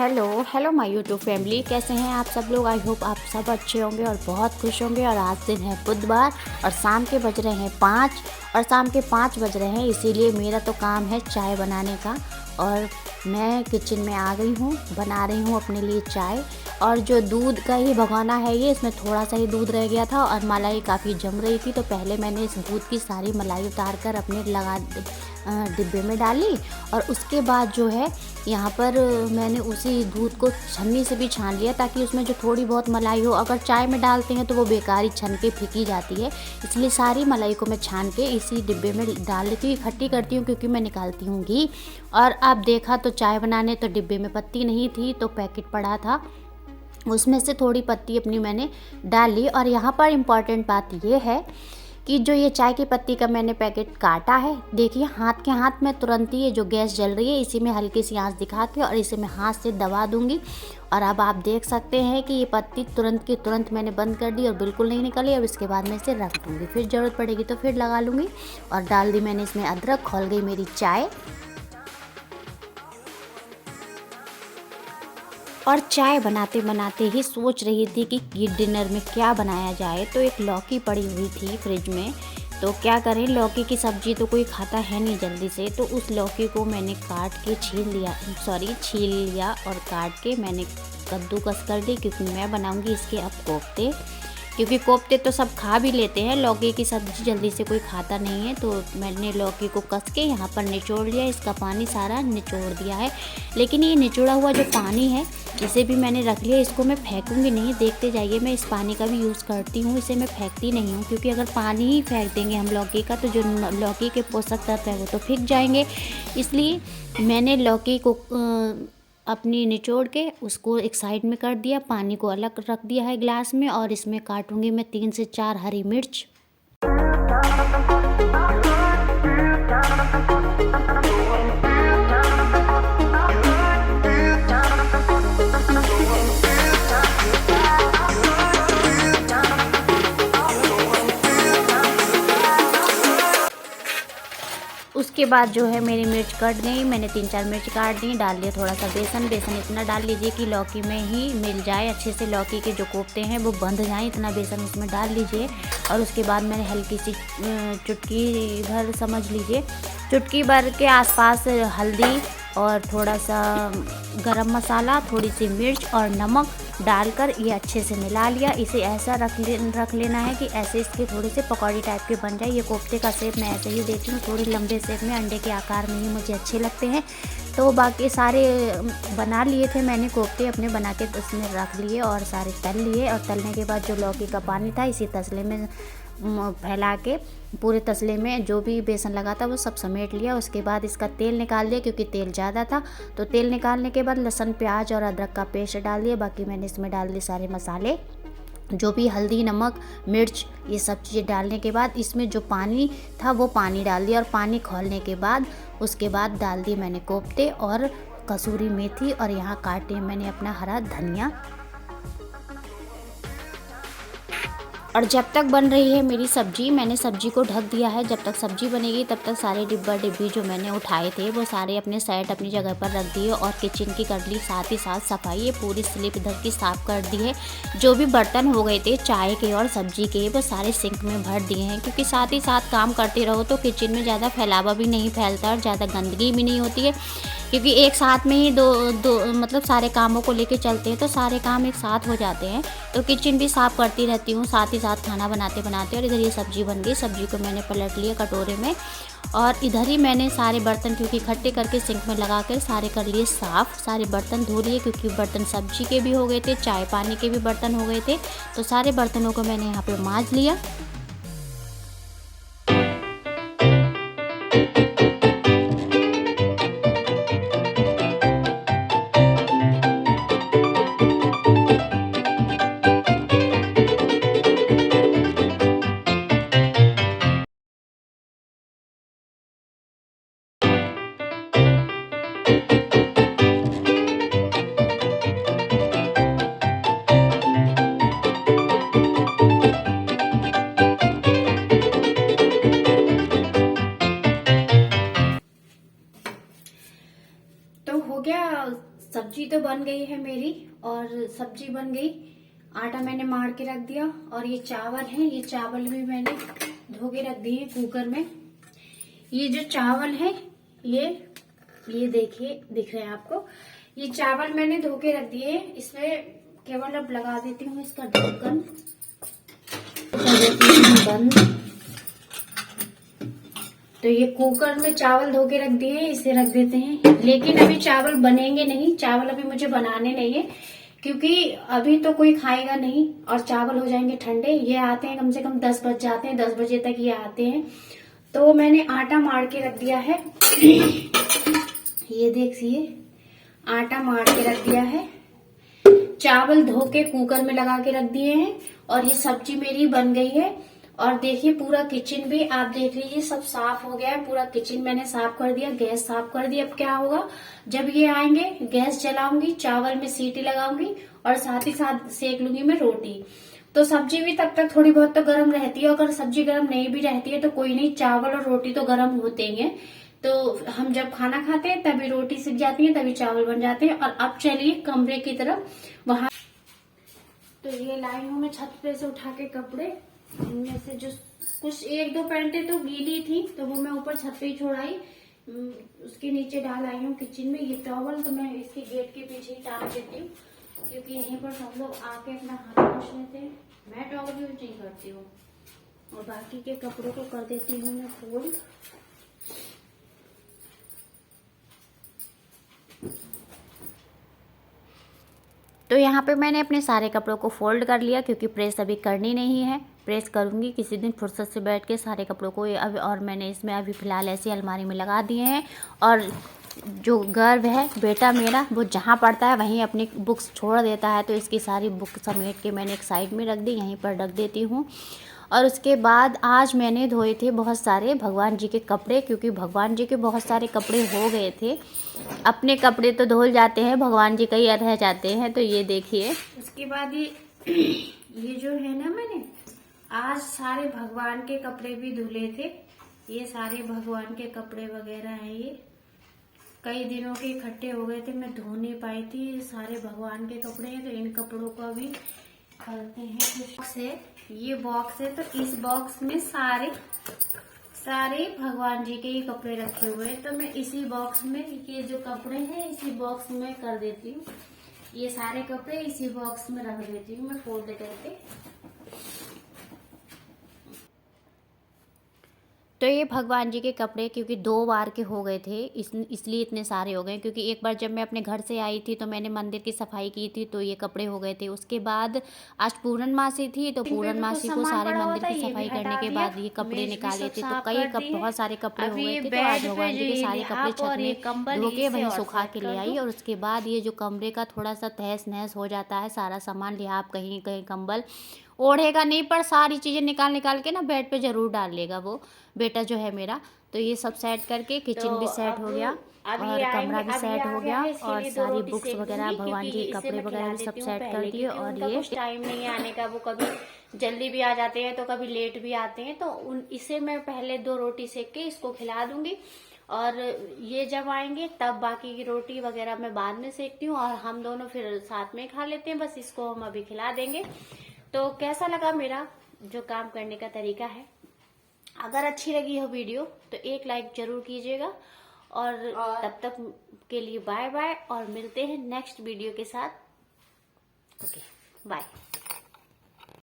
Hello hello my YouTube family, कैसे हैं आप सब लोग। आई होप आप सब अच्छे होंगे और बहुत खुश होंगे। और आज दिन है बुधवार और शाम के बज रहे हैं 5 और शाम के 5 बज रहे हैं, इसीलिए मेरा तो काम है चाय बनाने का। और मैं किचन में आ गई हूँ, बना रही हूँ अपने लिए चाय। और जो दूध का ही भगोना है ये, इसमें थोड़ा सा ही दूध रह गया था और मलाई काफ़ी जम रही थी, तो पहले मैंने इस दूध की सारी मलाई उतार कर अपने डिब्बे में डाली। और उसके बाद जो है यहाँ पर मैंने उसी दूध को छन्नी से भी छान लिया, ताकि उसमें जो थोड़ी बहुत मलाई हो, अगर चाय में डालते हैं तो वो बेकार ही छन के फीकी जाती है, इसलिए सारी मलाई को मैं छान के इसी डिब्बे में डाल लेती हूँ, इकट्ठी करती हूँ, क्योंकि मैं निकालती हूँ घी। और अब देखा तो चाय बनाने तो डिब्बे में पत्ती नहीं थी, तो पैकेट पड़ा था, उसमें से थोड़ी पत्ती अपनी मैंने डाल ली। और यहाँ पर इम्पॉर्टेंट बात ये है कि जो ये चाय की पत्ती का मैंने पैकेट काटा है, देखिए हाथ के हाथ में तुरंत ही ये जो गैस जल रही है इसी में हल्की सी आंच दिखा के और इसे मैं हाथ से दबा दूंगी। और अब आप देख सकते हैं कि ये पत्ती तुरंत की तुरंत मैंने बंद कर दी और बिल्कुल नहीं निकली। अब इसके बाद मैं इसे रख दूंगी, फिर ज़रूरत पड़ेगी तो फिर लगा लूँगी। और डाल दी मैंने इसमें अदरक, खौल गई मेरी चाय। और चाय बनाते बनाते ही सोच रही थी कि ये डिनर में क्या बनाया जाए, तो एक लौकी पड़ी हुई थी फ्रिज में, तो क्या करें, लौकी की सब्ज़ी तो कोई खाता है नहीं जल्दी से, तो उस लौकी को मैंने छील लिया और काट के मैंने कद्दूकस कर दी, क्योंकि मैं बनाऊंगी इसके अब कोफ्ते। क्योंकि कोफ्ते तो सब खा भी लेते हैं, लौकी की सब्ज़ी जल्दी से कोई खाता नहीं है, तो मैंने लौकी को कस के यहाँ पर निचोड़ लिया, इसका पानी सारा निचोड़ दिया है। लेकिन ये निचोड़ा हुआ जो पानी है इसे भी मैंने रख लिया, इसको मैं फेंकूंगी नहीं, देखते जाइए मैं इस पानी का भी यूज़ करती हूँ, इसे मैं फेंकती नहीं हूँ, क्योंकि अगर पानी ही फेंक देंगे हम लौकी का तो जो लौकी के पोषक तत्व है वो तो फेंक जाएंगे। इसलिए मैंने लौकी को अपनी निचोड़ के उसको एक साइड में कर दिया, पानी को अलग रख दिया है ग्लास में। और इसमें काटूंगी मैं 3 से 4 हरी मिर्च। उसके बाद जो है मेरी मिर्च कट गई, मैंने 3-4 मिर्च काट दी, डाल दिया थोड़ा सा बेसन इतना डाल लीजिए कि लौकी में ही मिल जाए, अच्छे से लौकी के जो कोफ्ते हैं वो बंध जाएं, इतना बेसन उसमें डाल लीजिए। और उसके बाद मैंने हल्की सी चुटकी भर, समझ लीजिए चुटकी भर के आसपास हल्दी और थोड़ा सा गरम मसाला, थोड़ी सी मिर्च और नमक डालकर ये अच्छे से मिला लिया। इसे ऐसा रख लेना है कि ऐसे इसके थोड़े से पकौड़ी टाइप के बन जाए। ये कोफ्ते का शेप मैं ऐसे ही देती हूँ, थोड़ी लंबे शेप में, अंडे के आकार में ही मुझे अच्छे लगते हैं। तो बाकी सारे बना लिए थे मैंने कोफ्ते अपने, बना के उसमें रख लिए और सारे तल लिए। और तलने के बाद जो लौकी का पानी था इसी तसले में फैला के पूरे तसले में जो भी बेसन लगा था वो सब समेट लिया। उसके बाद इसका तेल निकाल दिया, क्योंकि तेल ज़्यादा था, तो तेल निकालने के बाद लहसुन, प्याज और अदरक का पेस्ट डाल दिया। बाकी मैंने इसमें डाल दिए सारे मसाले, जो भी हल्दी, नमक, मिर्च, ये सब चीज़ें डालने के बाद इसमें जो पानी था वो पानी डाल दिया। और पानी खौलने के बाद उसके बाद डाल दी मैंने कोफ्ते और कसूरी मेथी, और यहाँ काटे मैंने अपना हरा धनिया। और जब तक बन रही है मेरी सब्ज़ी, मैंने सब्ज़ी को ढक दिया है। जब तक सब्ज़ी बनेगी तब तक सारे डिब्बी जो मैंने उठाए थे वो सारे अपने साइड अपनी जगह पर रख दिए और किचन की कर ली साथ ही साथ सफाई। ये पूरी स्लिप इधर की साफ़ कर दी है। जो भी बर्तन हो गए थे चाय के और सब्ज़ी के वो सारे सिंक में भर दिए हैं, क्योंकि साथ ही साथ काम करते रहो तो किचन में ज़्यादा फैलावा भी नहीं फैलता और ज़्यादा गंदगी भी नहीं होती है, क्योंकि एक साथ में ही दो मतलब सारे कामों को लेके चलते हैं तो सारे काम एक साथ हो जाते हैं। तो किचन भी साफ़ करती रहती हूँ साथ ही साथ खाना बनाते बनाते। और इधर ये सब्ज़ी बन गई, सब्ज़ी को मैंने पलट लिया कटोरे में, और इधर ही मैंने सारे बर्तन, क्योंकि इकट्ठे करके सिंक में लगा कर सारे कर लिए साफ़, सारे बर्तन धो लिए, क्योंकि बर्तन सब्ज़ी के भी हो गए थे, चाय पानी के भी बर्तन हो गए थे, तो सारे बर्तनों को मैंने यहाँ पर मांज लिया। तो हो गया सब्जी तो बन गई है मेरी, और सब्जी बन गई, आटा मैंने मार के रख दिया, और ये चावल है, ये चावल भी मैंने धो के रख दिए कुकर में। ये जो चावल है ये देखिए, दिख रहे हैं आपको, ये चावल मैंने धो के रख दिए। इसमें केवल अब लगा देती हूँ इसका ढक्कन, बंद। तो ये कुकर में चावल धो के रख दिए, इसे रख देते हैं। लेकिन अभी चावल बनेंगे नहीं, चावल अभी मुझे बनाने नहीं है, क्योंकि अभी तो कोई खाएगा नहीं और चावल हो जाएंगे ठंडे। ये आते हैं कम से कम 10 बज जाते हैं, 10 बजे तक ये आते हैं। तो मैंने आटा मार के रख दिया है। ये देखिए, आटा मार के रख दिया है, चावल धो के कुकर में लगा के रख दिए हैं, और ये सब्जी मेरी बन गई है। और देखिए पूरा किचन भी आप देख लीजिए, सब साफ हो गया है। पूरा किचन मैंने साफ कर दिया, गैस साफ कर दी। अब क्या होगा, जब ये आएंगे गैस जलाऊंगी, चावल में सीटी लगाऊंगी, और साथ ही साथ सेक लूंगी मैं रोटी। तो सब्जी भी तब तक थोड़ी बहुत तो गर्म रहती है। अगर सब्जी गर्म नहीं भी रहती है तो कोई नहीं, चावल और रोटी तो गर्म होते ही हैं। तो हम जब खाना खाते हैं तभी रोटी सिक जाती है, तभी चावल बन जाते हैं। और अब चलिए कमरे की तरफ। वहां तो ये लाई हूँ मैं छत पे से उठा के कपड़े, इनमें से जो कुछ 1-2 पैंटें तो गीली थी तो वो मैं ऊपर छत पे ही छोड़ाई, उसके नीचे डाल आई हूँ किचन में। ये टॉवल तो मैं इसके गेट के पीछे ही टांग देती हूँ, क्योंकि यहीं पर सब लोग आके अपना हाथ पोंछ लेते हैं। मैं टॉवल यूज नहीं करती हूँ। और बाकी के कपड़ों को कर देती हूँ मैं फोल्ड। तो यहाँ पे मैंने अपने सारे कपड़ों को फोल्ड कर लिया, क्योंकि प्रेस अभी करनी नहीं है, प्रेस करूँगी किसी दिन फुर्सत से बैठ के सारे कपड़ों को। अभी और मैंने इसमें अभी फ़िलहाल ऐसी अलमारी में लगा दिए हैं। और जो गर्व है बेटा मेरा, वो जहाँ पढ़ता है वहीं अपनी बुक्स छोड़ देता है, तो इसकी सारी बुक समेट के मैंने एक साइड में रख दी, यहीं पर रख देती हूँ। और उसके बाद आज मैंने धोए थे बहुत सारे भगवान जी के कपड़े, क्योंकि भगवान जी के बहुत सारे कपड़े हो गए थे। अपने कपड़े तो धुल जाते हैं, भगवान जी कहीं रह जाते हैं। तो ये देखिए, उसके बाद ये जो है ना, मैंने आज सारे भगवान के कपड़े भी धुले थे। ये सारे भगवान के कपड़े वगैरह हैं, ये कई दिनों के इकट्ठे हो गए थे, मैं धो नहीं पाई थी। ये सारे भगवान के कपड़े हैं, तो इन कपड़ों को अभी करते हैं। बॉक्स है, ये बॉक्स है, तो इस बॉक्स में सारे भगवान जी के ही कपड़े रखे हुए हैं। तो मैं इसी बॉक्स में ये जो कपड़े हैं इसी बॉक्स में कर देती हूँ। ये सारे कपड़े इसी बॉक्स में रख देती हूँ मैं फोल्ड करके। तो ये भगवान जी के कपड़े क्योंकि 2 बार के हो गए थे, इसलिए इतने सारे हो गए। क्योंकि एक बार जब मैं अपने घर से आई थी तो मैंने मंदिर की सफाई की थी, तो ये कपड़े हो गए थे। उसके बाद आज पूर्णमासी थी, तो पूर्णमासी को सारे मंदिर की सफाई करने के बाद ये कपड़े निकाले थे। तो बहुत सारे कपड़े हो गए थे। तो आज भगवान जी के सारे कपड़े छत में धो के वहीं सुखा के ले आई। और उसके बाद ये जो कमरे का थोड़ा सा तहस नहस हो जाता है, सारा सामान लिहाफ कहीं कहीं कंबल ओढ़ेगा नहीं, पर सारी चीज़ें निकाल के ना बेड पे ज़रूर डाल लेगा वो बेटा जो है मेरा। तो ये सब सेट करके किचन भी सेट हो गया और कमरा भी सेट हो गया, और सारी बुक्स वगैरह भगवान जी के कपड़े वगैरह भी सब सेट कर दिए। और ये टाइम नहीं आने का, वो कभी जल्दी भी आ जाते हैं तो कभी लेट भी आते हैं। तो इसे मैं पहले 2 रोटी सेक के इसको खिला दूंगी, और ये जब आएंगे तब बाकी की रोटी वगैरह मैं बाद में सेकती हूँ, और हम दोनों फिर साथ में खा लेते हैं। बस इसको हम अभी खिला देंगे। तो कैसा लगा मेरा जो काम करने का तरीका है? अगर अच्छी लगी हो वीडियो तो एक लाइक जरूर कीजिएगा, और तब तक के लिए बाय बाय, और मिलते हैं नेक्स्ट वीडियो के साथ। Okay, bye.